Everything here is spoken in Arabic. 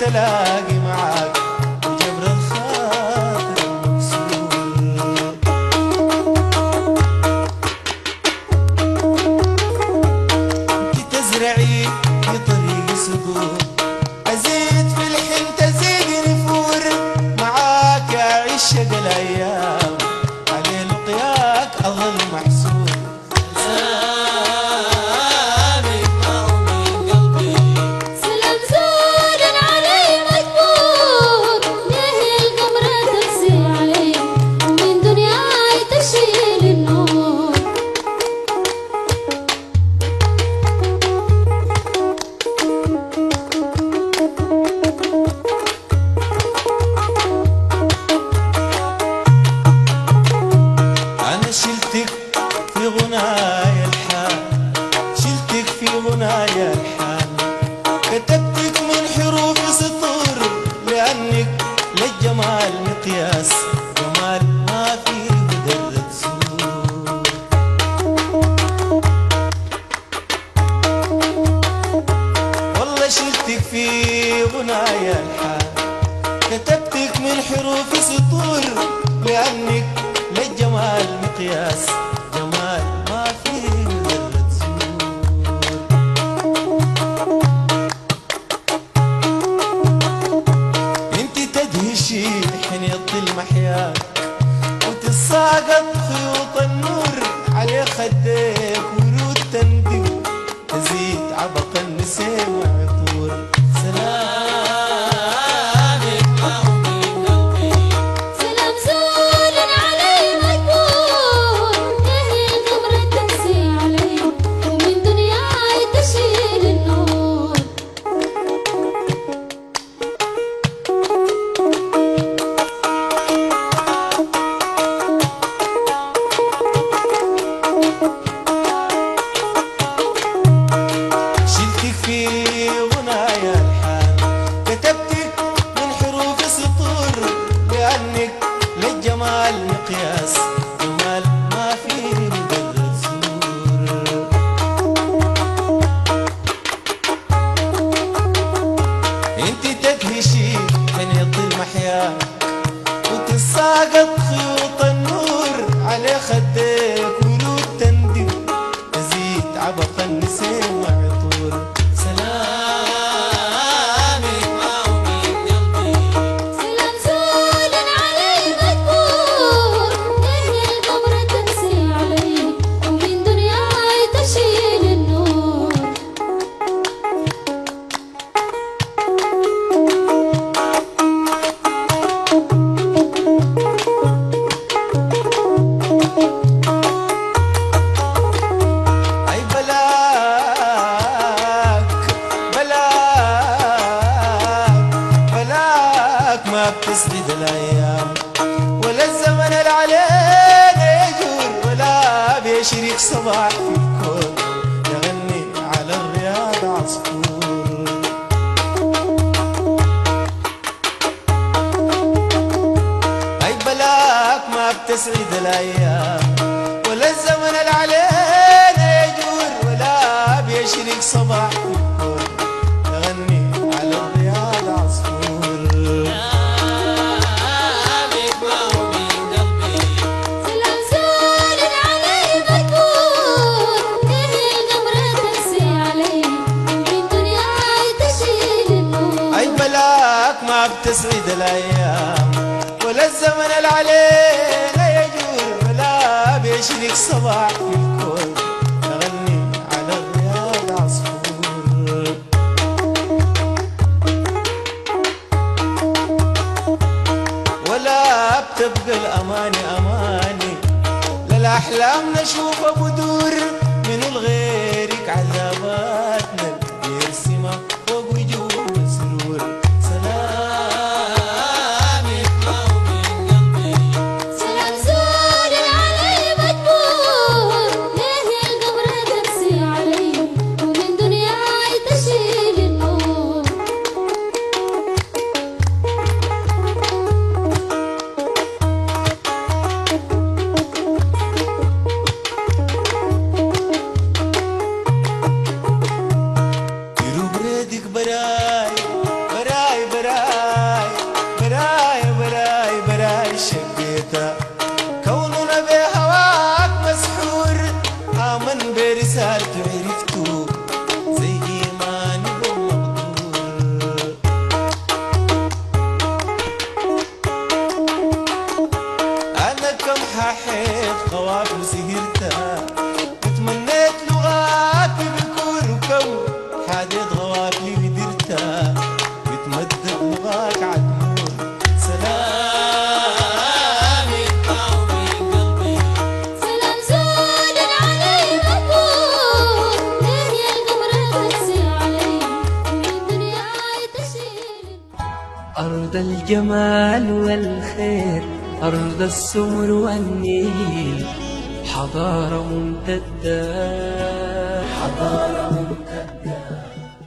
الاقي معاك وجبر الخاطر مكسور. انت تزرعي في طريق سطور، ازيد في الحين تزيد نفور، معاك اعيش شقى الايام علي لقياك اظل محسور. شلتك في غنايا الحال، شلتك في غنايا الحال، كتبتك من حروف سطور، لأنك للجمال مقياس، جمال ما فيه مدرة سور. والله شلتك في غنايا الحال، كتبتك من حروف سطور، لأنك للجمال مقياس، جمال ما فيه ذرة زور. انت تدهشي حين يطل محياك، وتساقط خيوط النور على خديك، ورود تندق تزيد عبق النسيم وعطور. في غنايا الحال، كتبتك من حروف سطور، لأنك للجمال مقياس، جمال ما فيه مدرة زور. انت تدهشي من يطل محياك، وتساقط خيوط النور على خديك، ورود تندب تزيد عبق النسيم وعطور. ما بتسعد الايام، ولا الزمن اللي علينا يجور، ولا بيشرق صباح في الكون يغني على الرياض عصفور. اي بلاك ما بتسعد الايام، ولا الزمن اللي علينا يجور، ولا بيشرق صباح في الكون يغني على الرياض عصفور. ما بتسعد الايام، ولا الزمن اللي علينا يجور، ولا بيشرق صباح في الكون يغني على الرياض عصفور. ولا بتبقى الاماني اماني، للاحلام نشوفها بدور، من الغيرك عذاباتنا بيرسمها فوق وجوه مسرور. حديت قوافل سهرتها وتمنيت لغاتي بكون وكون حديت غوافلي ودرتها وتمدد لغاك عدنور سلام يطلع من قلبي سلام زود علي مقبول ليه يا القمر تكسر علي من الدنيا تشيل أرض الجمال والخير أرض السمر والنيل حضارة ممتدة حضارة